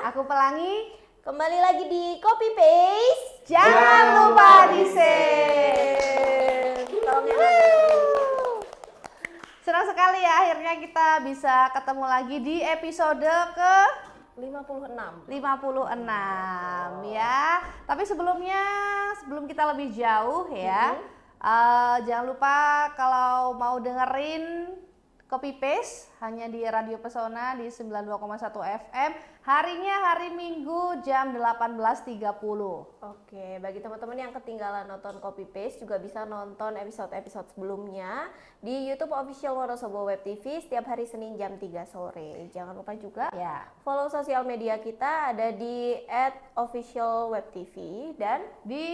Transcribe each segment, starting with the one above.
Aku Pelangi. Kembali lagi di Copy Paste. Jangan lupa di save. Senang sekali ya akhirnya kita bisa ketemu lagi di episode ke 56 ya. Tapi sebelum kita lebih jauh ya, jangan lupa kalau mau dengerin Copy Paste hanya di Radio Pesona di 92,1 FM. Harinya hari Minggu jam 18.30. Oke, bagi teman-teman yang ketinggalan nonton Copy Paste juga bisa nonton episode-episode sebelumnya di YouTube Official Wonosobo Web TV setiap hari Senin jam 3 sore. Jangan lupa juga follow sosial media kita ada di @officialwebtv dan di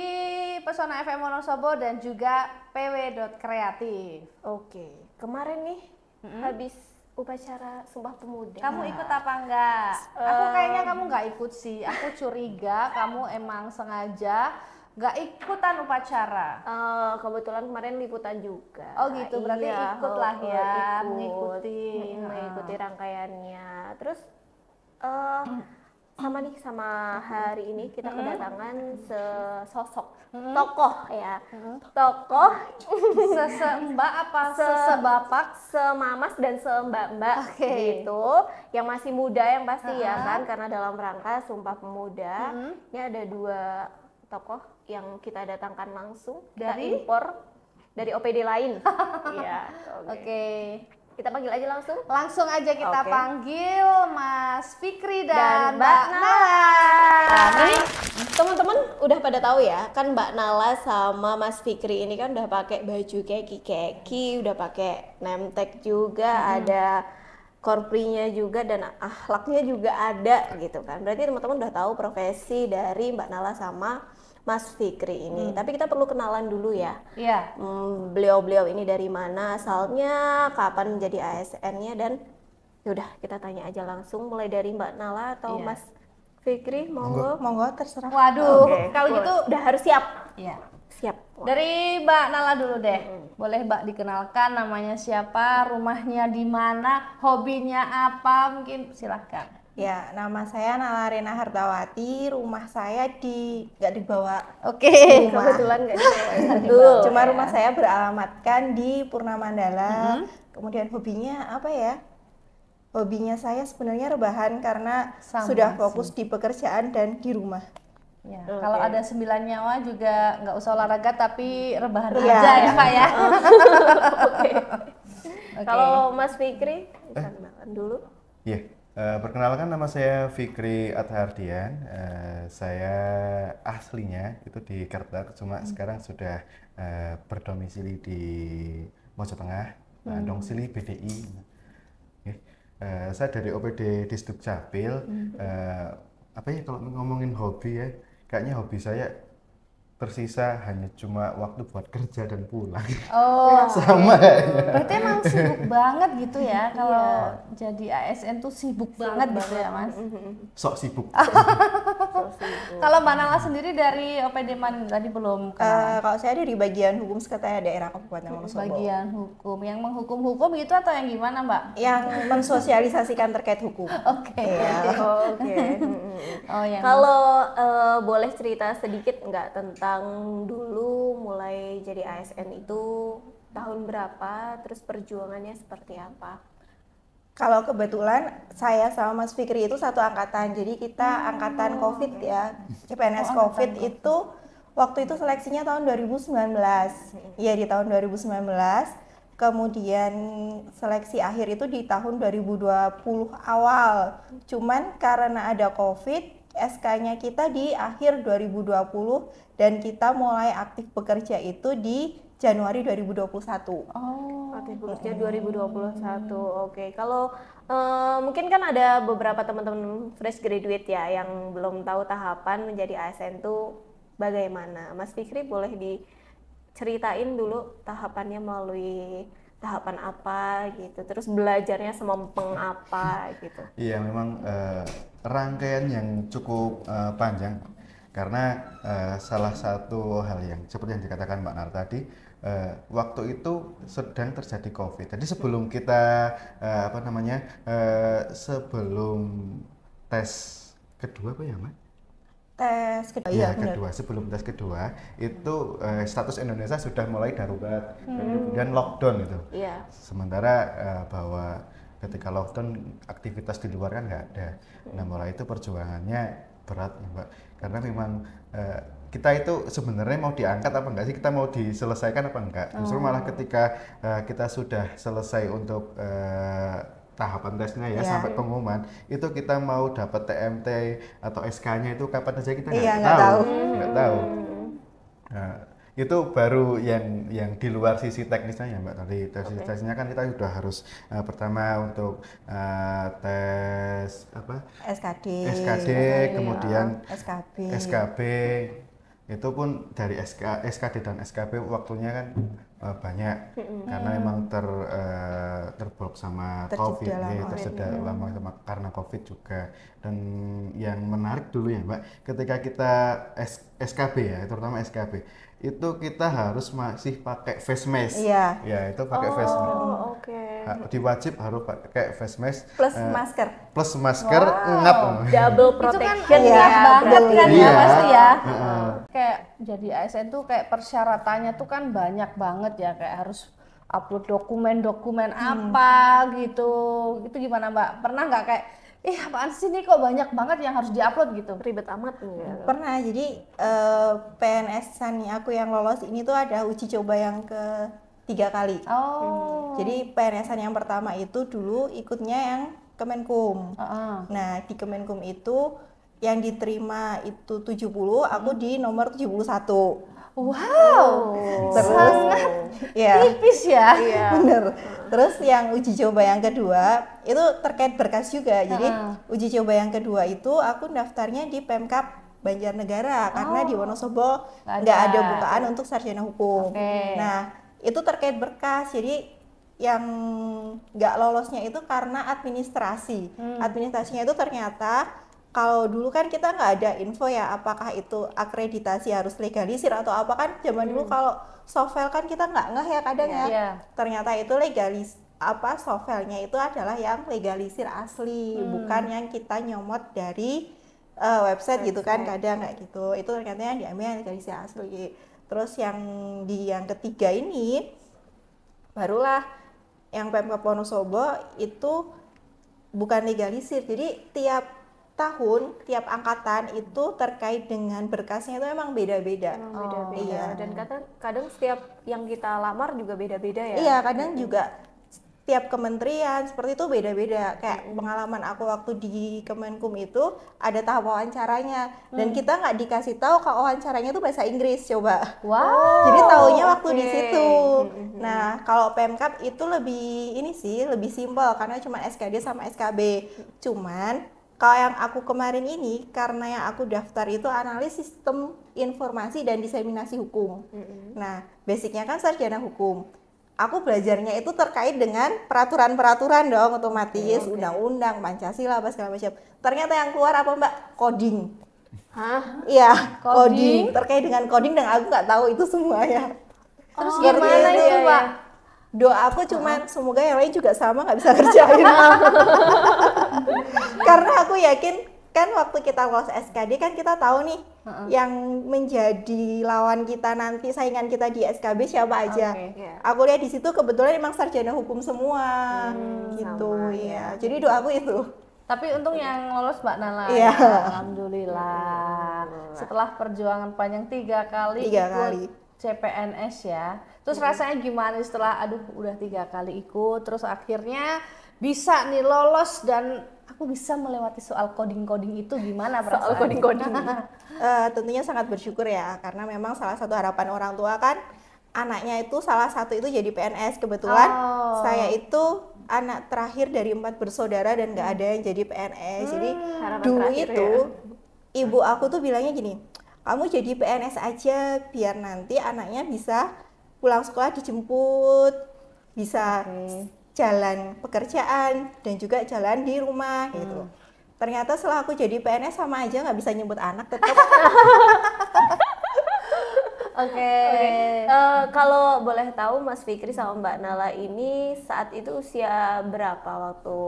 Pesona FM Wonosobo dan juga pw.kreatif. Oke, kemarin nih habis upacara Sumpah Pemuda. Kamu ikut apa enggak? Aku kayaknya kamu enggak ikut sih. Aku curiga kamu emang sengaja enggak ikutan upacara. Kebetulan kemarin liputan juga. Oh gitu, berarti ikut lah ya, mengikuti rangkaiannya. Terus sama hari ini kita kedatangan sesosok tokoh ya, tokoh sesembah apa sesebapak, semamas dan sembak-mbak gitu, yang masih muda yang pasti ya kan, karena dalam rangka Sumpah Pemuda ini ada dua tokoh yang kita datangkan langsung dari impor dari OPD lain. Iya, oke. Kita panggil aja langsung. Langsung aja kita panggil Mas Fikri dan Mbak Nala. Nah, ini teman-teman udah pada tahu ya, kan Mbak Nala sama Mas Fikri ini kan udah pakai baju keki, udah pakai name tag juga, ada korprinya juga dan akhlaknya juga ada gitu kan. Berarti teman-teman udah tahu profesi dari Mbak Nala sama Mas Fikri ini. Tapi kita perlu kenalan dulu ya. Iya. Beliau-beliau ini dari mana asalnya, kapan menjadi ASN-nya, dan yaudah kita tanya aja langsung mulai dari Mbak Nala atau Mas Fikri, monggo. Monggo terserah. Waduh, kalau gitu udah harus siap. Iya. Siap. Dari Mbak Nala dulu deh. Boleh Mbak dikenalkan namanya siapa, rumahnya di mana, hobinya apa, mungkin silahkan. Ya, nama saya Nala Rena Hartawati, rumah saya nggak dibawa. Oke. Kebetulan nggak dibawa. Cuma rumah saya beralamatkan di Purnamandala. Kemudian hobinya apa ya? Hobinya saya sebenarnya rebahan karena sudah fokus di pekerjaan dan di rumah. Ya, kalau ada 9 nyawa juga nggak usah olahraga tapi rebahan aja ya Pak ya. Kalau Mas Fikri, kenalan dulu. Iya. Perkenalkan, nama saya Fikri Athardian. Saya aslinya itu di Kertek, cuma sekarang sudah berdomisili di Mojo Tengah, Dongsili BDI. Saya dari OPD Disduk Capil. Apa ya kalau ngomongin hobi ya, kayaknya hobi saya tersisa hanya cuma waktu buat kerja dan pulang. Oh, sama kayaknya. Berarti emang sibuk banget gitu ya kalau jadi ASN tuh sibuk banget gitu ya Mas. Sok sibuk. Kalau Mbak Nala sendiri dari OPD mana tadi belum kenal? Kalau saya ada di bagian hukum sekretariat daerah Kabupaten Wonosobo. Bagian hukum, yang menghukum-hukum gitu atau yang gimana Mbak? Yang mensosialisasikan terkait hukum. Oke. Oh, kalau boleh cerita sedikit nggak tentang dulu mulai jadi ASN itu tahun berapa, terus perjuangannya seperti apa? Kalau kebetulan saya sama Mas Fikri itu satu angkatan, jadi kita angkatan COVID ya, CPNS COVID itu waktu itu seleksinya tahun 2019, ya di tahun 2019, kemudian seleksi akhir itu di tahun 2020 awal, cuman karena ada COVID, SK-nya kita di akhir 2020 dan kita mulai aktif bekerja itu di Januari 2021. Aktif bekerja 2021. Oke. Kalau mungkin kan ada beberapa teman-teman fresh graduate ya yang belum tahu tahapan menjadi ASN itu bagaimana. Mas Fikri boleh diceritain dulu tahapannya melalui tahapan apa gitu, terus belajarnya semempeng apa gitu. Iya, memang rangkaian yang cukup panjang karena salah satu hal yang seperti yang dikatakan Mbak Nar tadi, waktu itu sedang terjadi COVID. Jadi sebelum kita sebelum tes kedua apa ya Mbak? Tes kedua, Iya, benar. kedua. Sebelum tes kedua itu status Indonesia sudah mulai darurat, kemudian lockdown itu. Iya. Sementara bahwa ketika lockdown aktivitas di luar kan nggak ada. Nah mulai itu perjuangannya berat ya Mbak, karena memang kita itu sebenarnya mau diangkat apa enggak sih, kita mau diselesaikan apa enggak. Justru malah ketika kita sudah selesai untuk tahapan tesnya ya sampai pengumuman, itu kita mau dapat TMT atau SK-nya itu kapan aja kita nggak tahu. Nggak tahu. Nah, itu baru yang di luar sisi teknisnya ya Mbak. Tadi tesnya kan kita sudah harus pertama untuk tes apa? SKD, kemudian SKB. Itu pun dari SKD dan SKB waktunya kan banyak karena memang terblok sama COVID ya, tersedak lama sama karena COVID juga. Dan yang menarik dulu ya Mbak, ketika kita SKB ya, terutama SKB itu kita harus masih pakai face mask. Iya. Ya, itu pakai face mask. Oke. Diwajib harus pakai face mask Plus masker. plus masker ngap. Double Itu kan protection iya, ya. banget kan Iya. ya pasti ya. Heeh. Kayak jadi ASN tuh kayak persyaratannya tuh kan banyak banget ya, kayak harus upload dokumen apa gitu. Itu gimana Mbak? Pernah nggak kayak apaan sih nih kok banyak banget yang harus diupload gitu? Ribet amat enggak? Pernah, jadi PNS-an aku yang lolos ini tuh ada uji coba yang ke-3 kali. Oh. Jadi PNS-an yang pertama itu dulu ikutnya yang Kemenkum. Nah, di Kemenkum itu yang diterima itu 70, aku di nomor 71. Wow. Sangat Ya, tipis ya. bener. Terus yang uji coba yang kedua itu terkait berkas juga. Jadi uji coba yang kedua itu aku daftarnya di Pemkab Banjarnegara karena di Wonosobo nggak ada bukaan untuk sarjana hukum. Nah, itu terkait berkas. Jadi yang nggak lolosnya itu karena administrasi. Administrasinya itu ternyata kalau dulu kan kita nggak ada info ya apakah itu akreditasi harus legalisir atau apa, kan zaman dulu kalau software kan kita nggak ngeh ya kadang ya. Ternyata itu softwarenya itu adalah yang legalisir asli, bukan yang kita nyomot dari website gitu kan, kadang nggak gitu. Itu ternyata yang diambil yang legalisir asli. Terus yang ketiga ini barulah yang Pemkab Wonosobo itu bukan legalisir, jadi tiap tahun, tiap angkatan itu terkait dengan berkasnya itu memang beda-beda. Beda-beda. Iya. Dan kadang setiap yang kita lamar juga beda-beda ya. Iya, kadang juga tiap kementerian seperti itu beda-beda. Kayak pengalaman aku waktu di Kemenkum itu ada tahap wawancaranya dan kita nggak dikasih tahu kalau wawancaranya itu bahasa Inggris, coba. Wow. Jadi taunya waktu di situ. Nah, kalau Pemkab itu lebih simpel karena cuma SKD sama SKB. Cuman kalau yang aku kemarin ini, karena yang aku daftar itu analis sistem informasi dan diseminasi hukum. Nah, basicnya kan sarjana hukum. Aku belajarnya itu terkait dengan peraturan-peraturan dong, otomatis, undang-undang, Pancasila, apa segala macam. Ternyata yang keluar apa Mbak? Coding. Hah? Iya, coding. Terkait dengan coding dan aku nggak tahu itu semua ya. Terus gimana itu Mbak? Doa aku cuman semoga yang lain juga sama nggak bisa kerjain. Karena aku yakin kan waktu kita lolos SKD kan kita tahu nih yang menjadi lawan kita nanti, saingan kita di SKB siapa aja. Aku lihat di situ kebetulan emang sarjana hukum semua gitu ya. Jadi doaku itu. Tapi untung yang lolos Mbak Nala. Iya. Alhamdulillah. Setelah perjuangan panjang 3 kali Tiga ikut kali. CPNS ya. Terus rasanya gimana setelah udah 3 kali ikut, terus akhirnya bisa nih lolos dan aku bisa melewati soal coding-coding itu, gimana perasaan? Soal coding-coding. Tentunya sangat bersyukur ya, karena memang salah satu harapan orang tua kan anaknya itu salah satu itu jadi PNS. Kebetulan saya itu anak terakhir dari 4 bersaudara dan nggak ada yang jadi PNS. Jadi dulu itu ibu aku tuh bilangnya gini, kamu jadi PNS aja biar nanti anaknya bisa pulang sekolah dijemput, bisa jalan pekerjaan dan juga jalan di rumah gitu. Ternyata setelah aku jadi PNS sama aja nggak bisa nyebut anak tetap. Oke. Kalau boleh tahu Mas Fikri sama Mbak Nala ini saat itu usia berapa waktu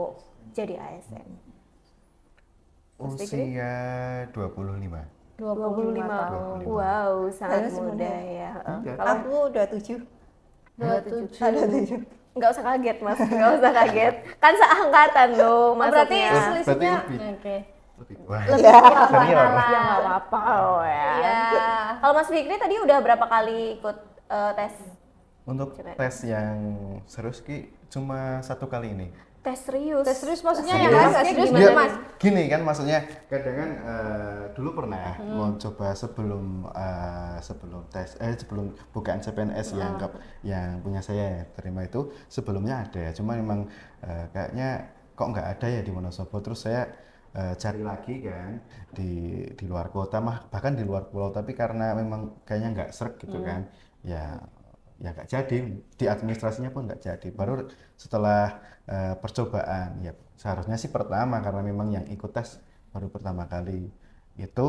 jadi ASN? Usia 25. 25 tahun. Wow, sangat Masih muda muda. ya. Kalau aku 27. 27. Nggak usah kaget mas, nggak usah kaget. Kan seangkatan loh Oh, berarti masuknya. selisihnya Berarti oke. Lebih wah, Iya. senior. Ya nggak apa-apa loh ya. Iya. Kalau Mas Fikri tadi udah berapa kali ikut tes? Untuk tes yang serius Ki cuma 1 kali ini. Tes serius? Tes serius maksudnya Serius. yang lain nggak serius gimana Dia- Mas? Gini kan maksudnya kadang kan dulu pernah mau coba sebelum tes sebelum bukaan CPNS yang punya saya terima itu sebelumnya ada cuma memang kayaknya kok nggak ada ya di Wonosobo terus saya cari lagi kan di luar kota bahkan di luar pulau tapi karena memang kayaknya nggak srek gitu kan ya nggak jadi di administrasinya pun nggak jadi baru setelah percobaan ya seharusnya sih pertama karena memang yang ikut tes baru pertama kali itu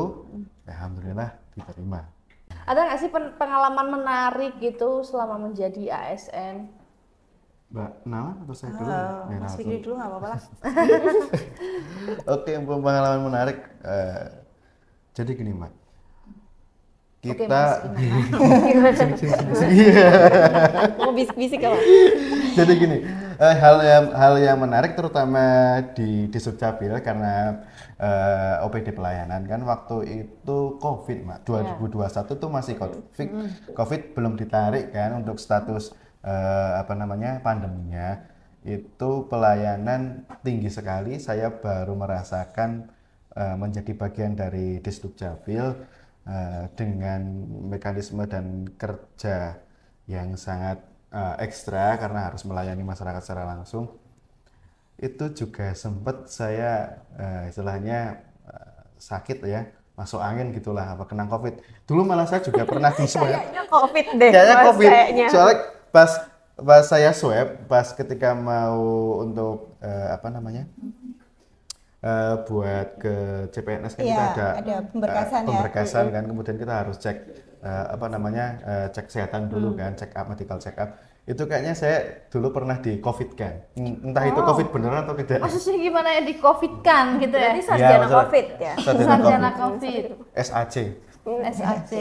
alhamdulillah diterima. Ada nggak sih pengalaman menarik gitu selama menjadi ASN? Mbak Nala atau saya dulu? Ya, Mas Nala Fikri dulu. dulu nggak apa-apa lah. Oke, pengalaman menarik. Jadi gini, Mbak. Oke, Kita Mas, Mau bisik-bisik apa? jadi gini, hal yang menarik terutama di Sukcapil karena OPD pelayanan kan waktu itu COVID, Mbak. 2021 tuh masih COVID. COVID belum ditarik kan untuk status pandeminya. Itu pelayanan tinggi sekali. Saya baru merasakan menjadi bagian dari Disdukcapil dengan mekanisme dan kerja yang sangat ekstra karena harus melayani masyarakat secara langsung. Itu juga sempat saya istilahnya sakit ya, masuk angin gitulah, apa kena COVID. Dulu malah saya juga pernah di swab. Kayaknya COVID deh. Kayaknya Mas, COVID. kayaknya. Soalnya pas saya swab, pas ketika mau untuk buat ke CPNS kan Iya, kita ada pemberkasan ya. pemberkasan kan, kemudian kita harus cek cek kesehatan dulu kan, check up, medical check up. Itu kayaknya saya dulu pernah di COVID kan, entah itu COVID beneran atau tidak. Maksudnya gimana ya di COVID kan gitu ya? Berarti sarjana maksudnya COVID ya? Sarjana COVID. SAC. SAC.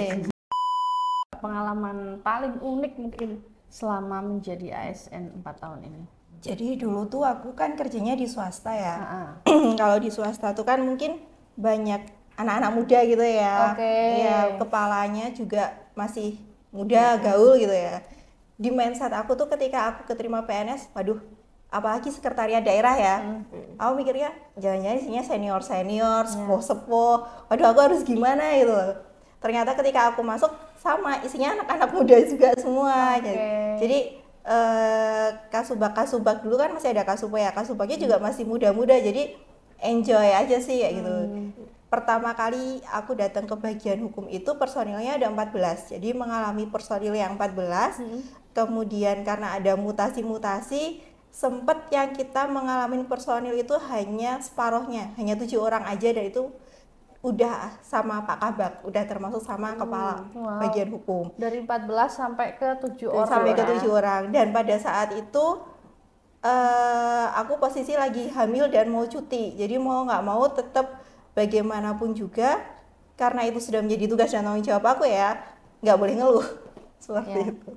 Pengalaman paling unik mungkin selama menjadi ASN 4 tahun ini. Jadi dulu tuh aku kan kerjanya di swasta ya. Heeh. Kalau di swasta tuh kan mungkin banyak anak-anak muda gitu ya. Oke. Ya, kepalanya juga masih muda, gaul gitu ya. Di mindset aku tuh ketika aku keterima PNS, waduh, apalagi sekretariat daerah ya. Aku mikirnya jangan-jangan isinya senior-senior, sepuh-sepuh. Waduh, aku harus gimana gitu. Ternyata ketika aku masuk sama isinya anak-anak muda juga semua. Jadi kasubag dulu kan masih ada kasubag ya, kasubagnya juga masih muda-muda, jadi enjoy aja sih kayak gitu. Pertama kali aku datang ke bagian hukum itu personilnya ada 14, jadi mengalami personil yang 14. Kemudian karena ada mutasi-mutasi sempet yang kita mengalami personil itu hanya separohnya, hanya 7 orang aja, dan itu udah sama Pak Kabak, udah termasuk sama kepala bagian hukum. Dari 14 sampai ke 7 orang. Sampai ke 7 orang. Dan pada saat itu aku posisi lagi hamil dan mau cuti. Jadi mau nggak mau tetap bagaimanapun juga, karena itu sudah menjadi tugas dan tanggung jawab aku ya, nggak boleh ngeluh. Seperti itu.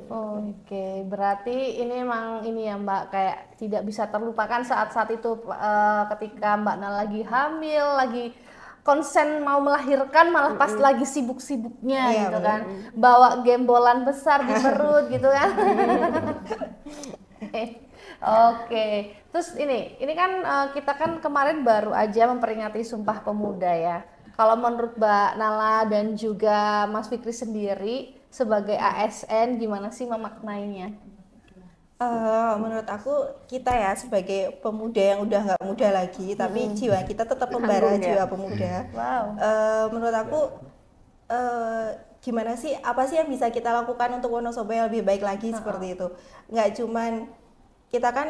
Oke, berarti ini emang ini ya Mbak, kayak tidak bisa terlupakan saat-saat itu ketika Mbak Nal lagi hamil, lagi konsen mau melahirkan, malah pas lagi sibuk-sibuknya Iya, gitu bener. kan, bawa gembolan besar di perut gitu kan. Oke, terus ini kan kita kan kemarin baru aja memperingati Sumpah Pemuda ya. Kalau menurut Mbak Nala dan juga Mas Fikri sendiri sebagai ASN gimana sih memaknainya? Menurut aku kita ya sebagai pemuda yang udah nggak muda lagi, tapi jiwa kita tetap membara jiwa pemuda. Wow. Menurut aku gimana sih, apa sih yang bisa kita lakukan untuk Wonosobo yang lebih baik lagi seperti itu. Nggak cuman kita kan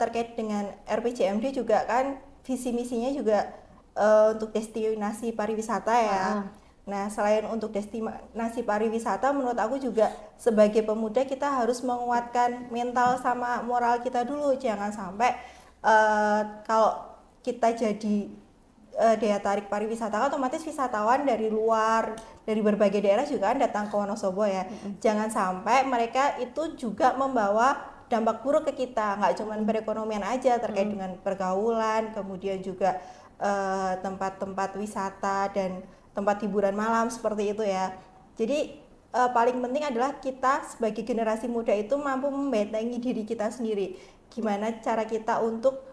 terkait dengan RPJMD juga kan visi misinya juga untuk destinasi pariwisata ya. Nah, selain untuk destinasi pariwisata, menurut aku juga sebagai pemuda kita harus menguatkan mental sama moral kita dulu. Jangan sampai kalau kita jadi daya tarik pariwisata, kan otomatis wisatawan dari luar, dari berbagai daerah juga kan datang ke Wonosobo ya. Jangan sampai mereka itu juga membawa dampak buruk ke kita, nggak cuma perekonomian aja terkait dengan pergaulan, kemudian juga tempat-tempat wisata dan tempat hiburan malam seperti itu ya. Jadi paling penting adalah kita sebagai generasi muda itu mampu membentengi diri kita sendiri. Gimana cara kita untuk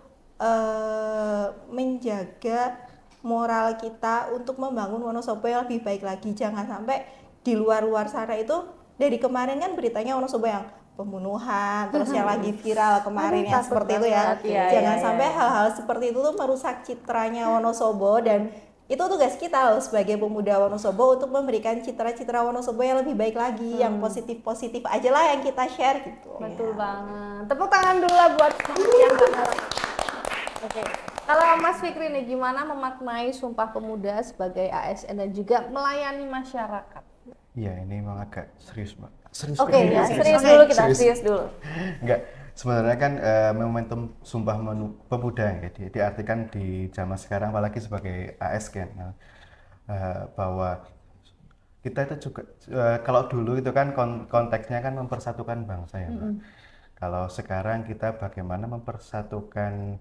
menjaga moral kita untuk membangun Wonosobo yang lebih baik lagi. Jangan sampai di luar-luar sana itu, dari kemarin kan beritanya Wonosobo yang pembunuhan, terus yang lagi viral kemarin yang seperti itu ya. Jangan sampai hal-hal seperti itu tuh merusak citranya Wonosobo, dan itu tugas kita loh sebagai pemuda Wonosobo untuk memberikan citra-citra Wonosobo yang lebih baik lagi, yang positif-positif aja lah yang kita share gitu. Betul banget. Tepuk tangan dulu lah buat yang Oke. Kalau Mas Fikri nih, gimana memaknai Sumpah Pemuda sebagai ASN dan juga melayani masyarakat? Iya, ini memang agak serius, Mbak. Serius. Oke, ya, serius dulu kita, serius dulu. Enggak, sebenarnya kan momentum Sumpah Pemuda ya, diartikan di zaman sekarang, apalagi sebagai ASN, bahwa kita itu juga kalau dulu itu kan konteksnya kan mempersatukan bangsa ya, Mbak. Kalau sekarang kita bagaimana mempersatukan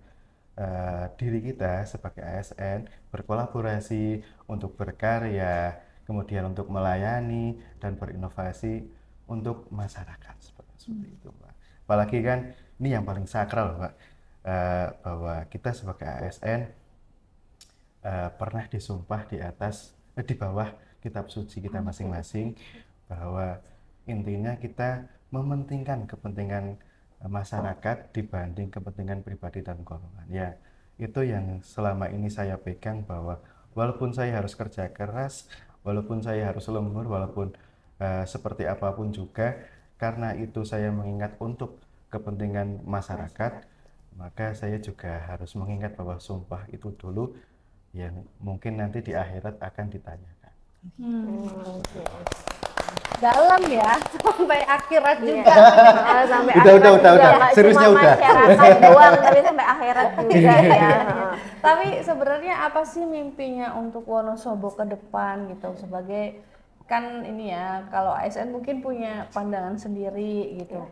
diri kita sebagai ASN, berkolaborasi untuk berkarya, kemudian untuk melayani dan berinovasi untuk masyarakat seperti itu, Mbak. Apalagi kan ini yang paling sakral, Mbak, bahwa kita sebagai ASN pernah disumpah di bawah kitab suci kita masing-masing, bahwa intinya kita mementingkan kepentingan masyarakat dibanding kepentingan pribadi dan golongan. Ya, itu yang selama ini saya pegang, bahwa walaupun saya harus kerja keras, walaupun saya harus lembur, walaupun seperti apapun juga, karena itu saya mengingat untuk kepentingan masyarakat, maka saya juga harus mengingat bahwa sumpah itu dulu yang mungkin nanti di akhirat akan ditanyakan. Dalam ya, sampai akhirat juga. Sampai udah. Seriusnya udah. Masyarakat doang, tapi sampai akhirat juga ya. Tapi sebenarnya apa sih mimpinya untuk Wonosobo ke depan gitu, sebagai kan ini ya, kalau ASN mungkin punya pandangan sendiri gitu.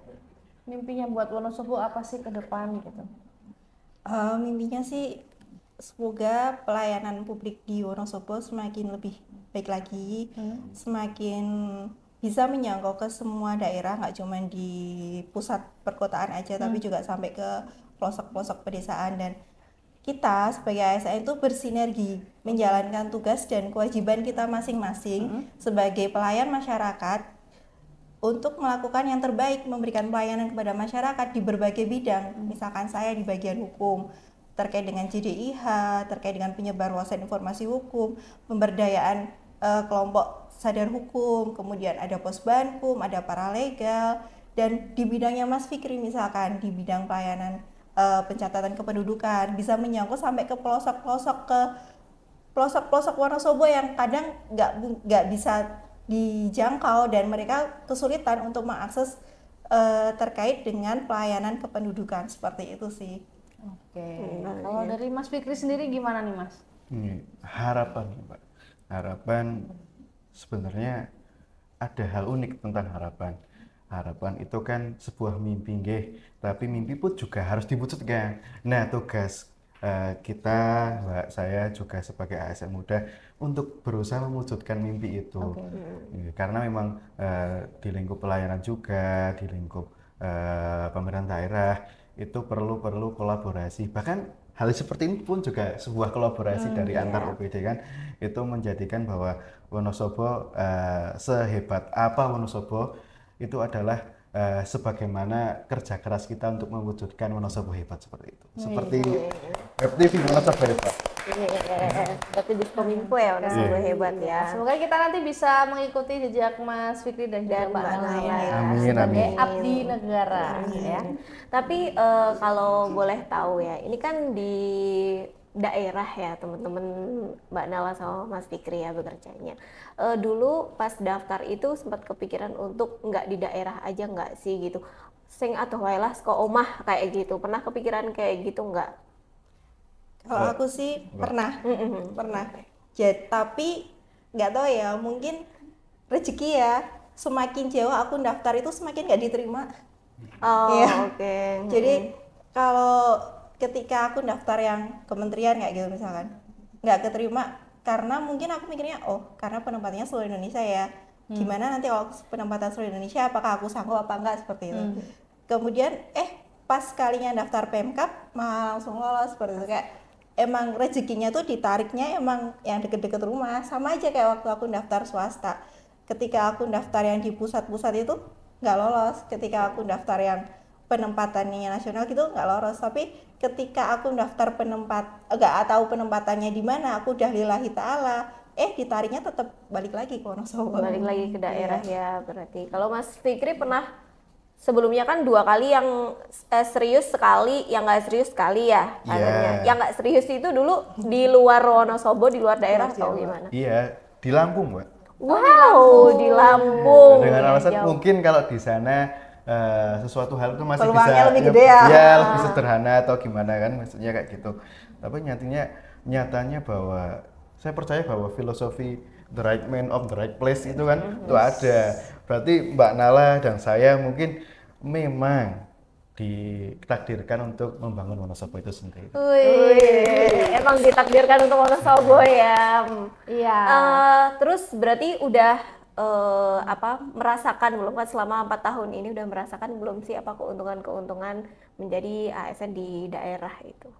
Mimpinya buat Wonosobo apa sih ke depan gitu? Mimpinya sih semoga pelayanan publik di Wonosobo semakin lebih baik lagi, semakin bisa menjangkau ke semua daerah, nggak cuma di pusat perkotaan aja, tapi juga sampai ke pelosok-pelosok pedesaan. Dan kita sebagai ASN itu bersinergi menjalankan tugas dan kewajiban kita masing-masing sebagai pelayan masyarakat untuk melakukan yang terbaik, memberikan pelayanan kepada masyarakat di berbagai bidang. Misalkan saya di bagian hukum, terkait dengan JDIH, terkait dengan penyebarluasan informasi hukum, pemberdayaan kelompok sadar hukum, kemudian ada posbankum, ada paralegal, dan di bidangnya Mas Fikri misalkan di bidang pelayanan pencatatan kependudukan, bisa menyangkut sampai ke pelosok-pelosok Wonosobo yang kadang nggak bisa dijangkau dan mereka kesulitan untuk mengakses terkait dengan pelayanan kependudukan, seperti itu sih. Oke. Kalau dari Mas Fikri sendiri gimana nih, Mas? Harapan, Mbak. Harapan sebenarnya ada hal unik tentang harapan. Harapan itu kan sebuah mimpi, nggih, tapi mimpi pun juga harus diwujudkan. Nah, tugas kita, Mbak, saya juga sebagai ASN muda untuk berusaha mewujudkan mimpi itu. Karena memang di lingkup pelayanan juga, di lingkup pemerintahan daerah itu perlu kolaborasi. Bahkan hal seperti ini pun juga sebuah kolaborasi dari antar OPD kan, itu menjadikan bahwa Wonosobo sehebat apa Wonosobo itu adalah sebagaimana kerja keras kita untuk mewujudkan Wonosobo hebat seperti itu. Seperti Web TV Wonosobo hebat. Tapi di Kominfo ya Wonosobo hebat ya. Semoga kita nanti bisa mengikuti jejak Mas Fikri dan juga Mbak Nala ya, sebagai abdi negara ya. Tapi kalau boleh tahu ya, ini kan di daerah ya teman-teman Mbak Nala sama Mas Fikri ya bekerjanya. Dulu pas daftar itu sempat kepikiran untuk nggak di daerah aja nggak sih gitu, sing atau wailah ke omah kayak gitu, pernah kepikiran kayak gitu nggak? Kalau aku sih pernah. Tapi nggak tahu ya, mungkin rezeki ya. Semakin jauh aku daftar itu semakin nggak diterima. Oh, Iya. oke. Jadi kalau ketika aku daftar yang kementerian kayak gitu misalkan, nggak keterima karena mungkin aku mikirnya, oh karena penempatannya seluruh Indonesia ya. Gimana nanti kalau penempatan seluruh Indonesia, apakah aku sanggup apa enggak seperti itu. Kemudian pas kalinya daftar Pemkab malah langsung lolos seperti itu. Kayak emang rezekinya tuh ditariknya emang yang deket-deket rumah. Sama aja kayak waktu aku daftar swasta. Ketika aku daftar yang di pusat-pusat itu nggak lolos. Ketika aku daftar yang penempatannya nasional gitu nggak lolos. Tapi ketika aku daftar nggak tahu penempatannya di mana, aku udah lillahi ta'ala, ditariknya tetap balik lagi ke Wonosobo. Balik lagi ke daerah ya berarti. Kalau Mas Fikri pernah sebelumnya kan 2 kali yang serius sekali, yang nggak serius sekali ya katanya. Yang nggak serius itu dulu di luar Wonosobo, di luar daerah atau gimana? Iya, di Lampung, Mbak. Wow, di Lampung. Dengan alasan Jauh. mungkin kalau di sana sesuatu hal itu masih Peluangnya bisa lebih gede ya. lebih sederhana atau gimana kan, maksudnya kayak gitu. Tapi nyatanya bahwa saya percaya bahwa filosofi the right man of the right place itu kan itu ada. Berarti Mbak Nala dan saya mungkin memang ditakdirkan untuk membangun Wonosobo itu sendiri. Wih, emang ditakdirkan untuk Wonosobo ya. Iya. Terus berarti udah merasakan belum kan selama 4 tahun ini udah merasakan belum sih apa keuntungan menjadi ASN di daerah itu?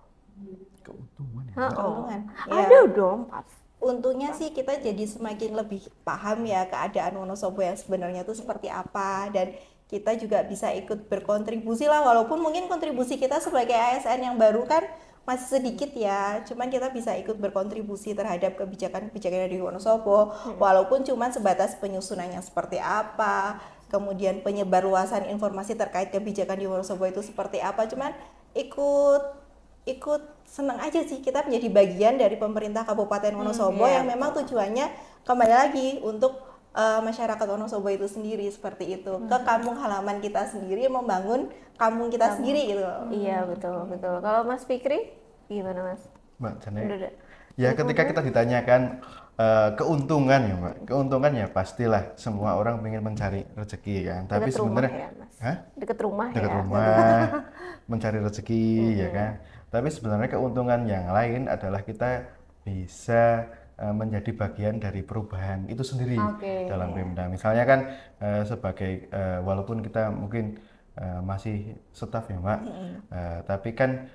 Keuntungan ya. Keuntungan. Ada dong, Pas. Untungnya sih kita jadi semakin lebih paham ya keadaan Wonosobo yang sebenarnya itu seperti apa, dan kita juga bisa ikut berkontribusi lah, walaupun mungkin kontribusi kita sebagai ASN yang baru kan masih sedikit ya, cuman kita bisa ikut berkontribusi terhadap kebijakan-kebijakan di Wonosobo, walaupun cuman sebatas penyusunannya seperti apa, kemudian penyebarluasan informasi terkait kebijakan di Wonosobo itu seperti apa, cuman ikut senang aja sih kita menjadi bagian dari pemerintah Kabupaten Wonosobo yang memang tujuannya kembali lagi untuk masyarakat Wonosobo itu sendiri seperti itu, ke kampung halaman kita sendiri, membangun kampung kita sendiri gitu. Iya betul. Kalau Mas Fikri gimana Mas? Mbak Jane. Ya ketika kita ditanyakan keuntungan ya Mbak, keuntungan ya pastilah semua orang ingin mencari rezeki kan. Tapi sebenarnya Deket rumah dekat ya. rumah mencari rezeki ya kan. Tapi sebenarnya keuntungan yang lain adalah kita bisa menjadi bagian dari perubahan itu sendiri dalam Pemda. Misalnya kan sebagai walaupun kita mungkin masih staf ya Mbak, tapi kan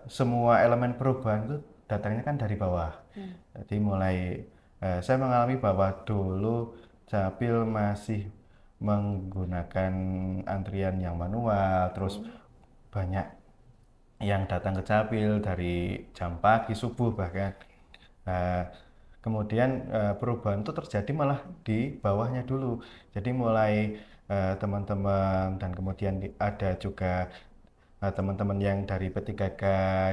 semua elemen perubahan itu datangnya kan dari bawah. Jadi mulai saya mengalami bahwa dulu Capil masih menggunakan antrian yang manual, terus banyak yang datang ke Capil dari jam pagi, subuh bahkan. Kemudian perubahan itu terjadi malah di bawahnya dulu. Jadi mulai teman-teman dan kemudian ada juga teman-teman yang dari P3K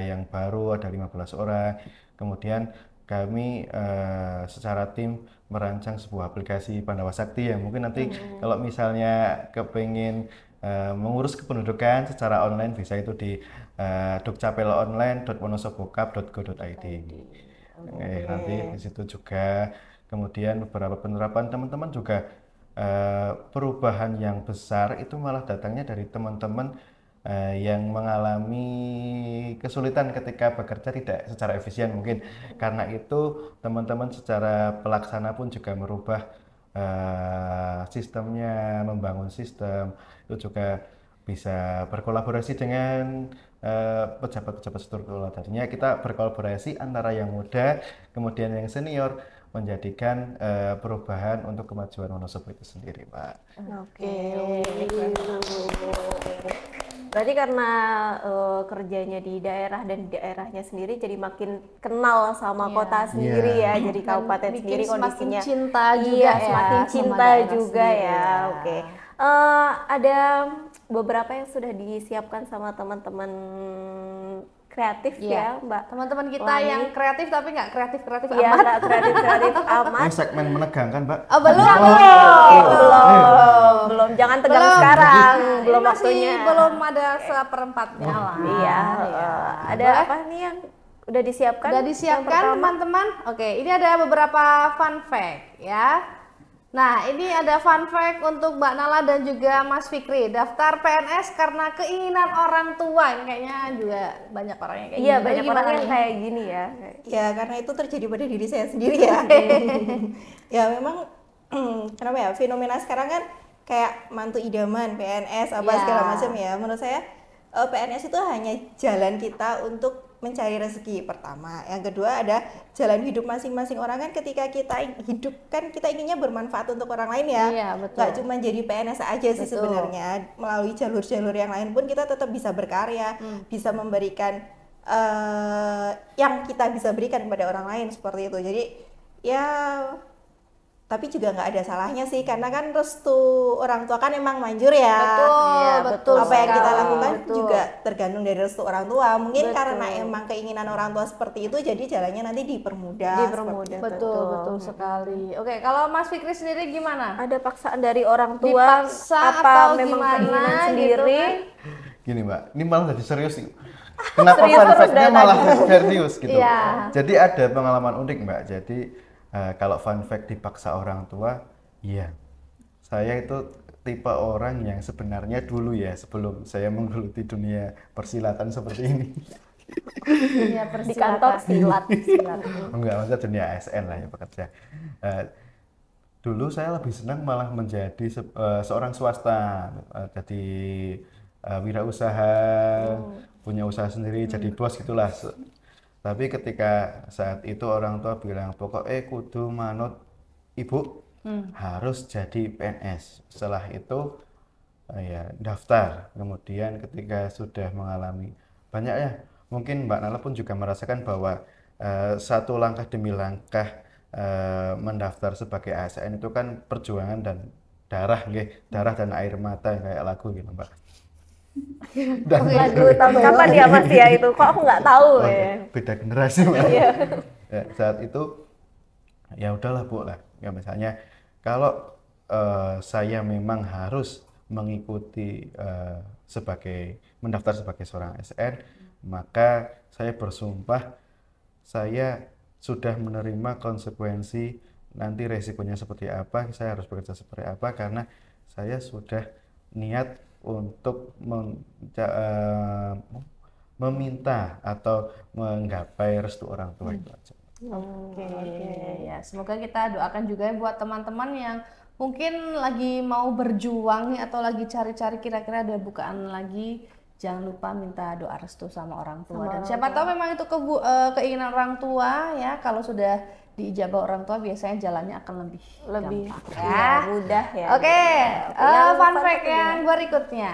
yang baru ada 15 orang. Kemudian kami secara tim merancang sebuah aplikasi Pandawa Sakti yang mungkin nanti kalau misalnya kepingin mengurus kependudukan secara online bisa itu di dukcapilonline.wonosobokap.go.id. Nanti di situ juga kemudian beberapa penerapan teman-teman juga perubahan yang besar itu malah datangnya dari teman-teman yang mengalami kesulitan ketika bekerja tidak secara efisien mungkin. Karena itu teman-teman secara pelaksana pun juga merubah sistemnya, membangun sistem, itu juga bisa berkolaborasi dengan pejabat-pejabat struktural. Tadinya kita berkolaborasi antara yang muda kemudian yang senior menjadikan perubahan untuk kemajuan Wonosobo itu sendiri, Pak. Oke. Berarti karena kerjanya di daerah dan di daerahnya sendiri jadi makin kenal sama kota sendiri ya, jadi kabupaten bikin sendiri semakin kondisinya. cinta juga Iya, ya semakin sama cinta daerah juga sendiri ya. ya. Oke. Ada beberapa yang sudah disiapkan sama teman-teman kreatif ya, Mbak. Teman-teman kita Lani. yang kreatif tapi nggak kreatif-kreatif Iya, amat. nggak kreatif amat. Segmen menegangkan, Mbak. Oh, belum. Belum. Jangan tegang Belum. sekarang. Belum Ini masih waktunya. belum ada seperempatnya lah. Iya. Ya. Ada apa nih yang Udah disiapkan? Udah yang disiapkan pertama? teman-teman? Oke, ini ada beberapa fun fact ya. Nah, ini ada fun fact untuk Mbak Nala dan juga Mas Fikri. Daftar PNS karena keinginan orang tua. Ini kayaknya juga banyak orang yang kayak Iya, gini. banyak Gimana orang yang nih? kayak gini ya. Ya karena itu terjadi pada diri saya sendiri ya. Ya memang kenapa ya, fenomena sekarang kan kayak mantu idaman, PNS apa Ya. segala macam ya. Menurut saya PNS itu hanya jalan kita untuk mencari rezeki pertama. Yang kedua ada jalan hidup masing-masing orang kan, ketika kita hidup kan kita inginnya bermanfaat untuk orang lain ya. Iya, betul. Nggak cuma jadi PNS aja sih Betul. sebenarnya. Melalui jalur-jalur yang lain pun kita tetap bisa berkarya, bisa memberikan yang kita bisa berikan kepada orang lain seperti itu. Jadi ya tapi juga nggak ada salahnya sih, karena kan restu orang tua kan emang manjur ya. Betul, Iya, betul. Apa yang kita sekali. lakukan Betul. juga tergantung dari restu orang tua. Mungkin Betul. karena emang keinginan orang tua seperti itu, jadi jalannya nanti dipermudah. Dipermudah. seperti itu. Betul, betul sekali. Oke, kalau Mas Fikri sendiri gimana? Ada paksaan dari orang tua? Dipaksa apa atau memang gimana keinginan gitu sendiri? kan? Gini Mbak, ini malah jadi serius nih. Kenapa Serius fun terus fact-nya dari malah serius gitu? Iya. Jadi ada pengalaman unik Mbak. Jadi kalau fun fact dipaksa orang tua, iya. Saya itu tipe orang yang sebenarnya dulu ya, sebelum saya menggeluti dunia persilatan seperti ini. Iya, Di kantor silat. Enggak, maksudnya dunia ASN lah ya bekerja. Dulu saya lebih senang malah menjadi seorang swasta, jadi wirausaha, punya usaha sendiri, jadi bos gitulah. Tapi ketika saat itu orang tua bilang pokoknya kudu manut ibu, harus jadi PNS. Setelah itu ya daftar. Kemudian ketika sudah mengalami banyak ya, mungkin Mbak Nala pun juga merasakan bahwa satu langkah demi langkah mendaftar sebagai ASN itu kan perjuangan dan darah, darah dan air mata kayak lagu gitu Mbak. Dan Lagu tahun kapan ya Mas ya itu? Kok aku nggak tahu ya? beda generasi Mbak. Ya, saat itu ya udahlah Bu lah. Ya misalnya kalau saya memang harus mengikuti mendaftar sebagai seorang ASN, maka saya bersumpah saya sudah menerima konsekuensi nanti resikonya seperti apa, saya harus bekerja seperti apa, karena saya sudah niat untuk meminta atau menggapai restu orang tua itu aja. Oke, ya semoga kita doakan juga ya buat teman-teman yang mungkin lagi mau berjuang nih atau lagi cari-cari kira-kira ada bukaan lagi, jangan lupa minta doa restu sama orang tua. Dan siapa tahu memang itu keinginan orang tua ya, kalau sudah diijabah orang tua biasanya jalannya akan lebih gampang, ya, mudah ya. Oke, Yang fun fun fact fact yang berikutnya.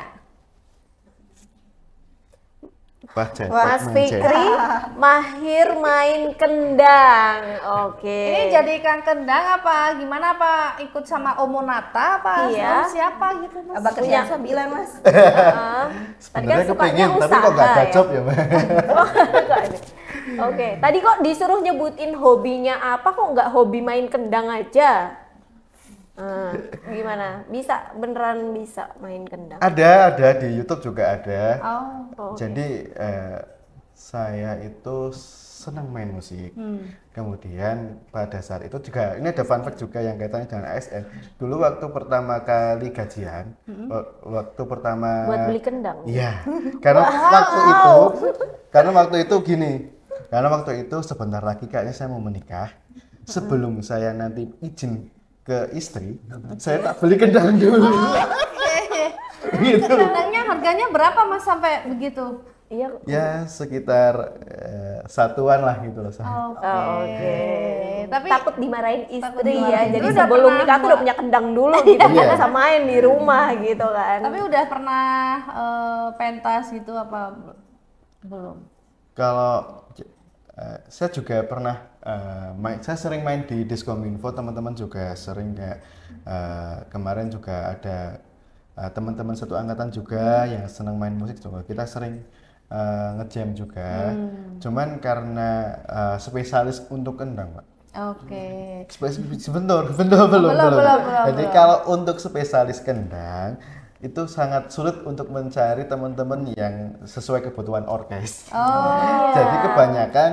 Mas Fikri mahir main kendang. Oke. Ini jadi Kang Kendang apa gimana, apa ikut sama Omo Nata apa Iya. sama siapa gitu Mas? Apa kerja sambilan Mas? Tadi kan Sebenarnya sukanya kepengen, tapi kok nggak usaha ada ya. job ya Mbak? Oke, tadi kok disuruh nyebutin hobinya apa, kok nggak hobi main kendang aja? Gimana? Bisa, beneran bisa main kendang? Ada di YouTube juga ada. Oh. Jadi saya itu senang main musik. Kemudian pada saat itu juga ini ada fun fact juga yang kaitannya dengan ASN. Dulu waktu pertama kali gajian, waktu pertama Buat beli kendang? Iya. Karena waktu itu gini. Karena waktu itu sebentar lagi kayaknya saya mau menikah. Sebelum saya nanti izin ke istri, saya tak beli kendang dulu. Gitu. Kendangnya harganya berapa Mas sampai begitu? Iya. Ya sekitar satuan lah gitu loh. Oke. Tapi Takut dimarahin Takut istri dimarahin. ya. Lu Jadi udah sebelum pernah nikah tuh udah buat- punya kendang dulu gitu. Iya. Biar bisa main di rumah gitu kan. tapi udah pernah pentas gitu apa belum? Kalau saya juga pernah saya sering main di Diskominfo, teman-teman juga sering kayak kemarin juga ada teman-teman satu angkatan juga yang senang main musik juga, kita sering ngejam juga. Cuman karena spesialis untuk kendang Pak. Oke. Belum. Jadi belum. kalau untuk spesialis kendang itu sangat sulit untuk mencari teman-teman yang sesuai kebutuhan orkes. Jadi kebanyakan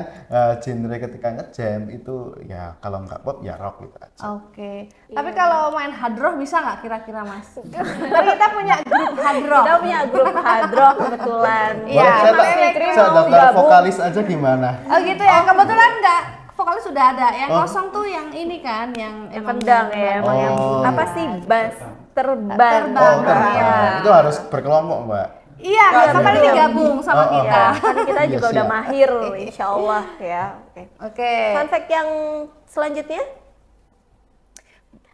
genre ketika ngejam itu ya kalau nggak pop ya rock gitu aja. Oke. Tapi kalau main hard rock bisa nggak kira-kira Mas? Kan kita punya grup hard rock. Kita punya grup hard rock kebetulan. Iya, Boleh saya daftar vokalis aja gimana? Oh gitu ya, kebetulan nggak, vokalis sudah ada. Yang kosong tuh yang ini kan, yang emang Kendang ya, emang yang apa sih bass terbang. Iya. Itu harus berkelompok Mbak. Iya, makanya digabung sama kita. Kan kita juga Iya, udah siap. mahir, insya Allah ya. Oke. Oke. Fun fact yang selanjutnya?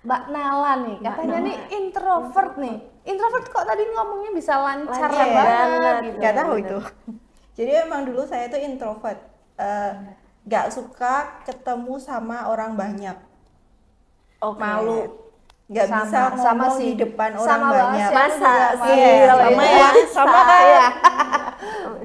Mbak Nala nih, katanya nih introvert nih. Introvert kok tadi ngomongnya bisa lancar Lancar banget banget. gitu. Nggak tahu itu. Jadi emang dulu saya tuh introvert, nggak suka ketemu sama orang banyak, malu, nggak Sama- bisa sama ngomong sih. di depan Sama orang banget banyak. sih, aku Masa juga sih? Iya, Kalau sama itu ya. sama kayak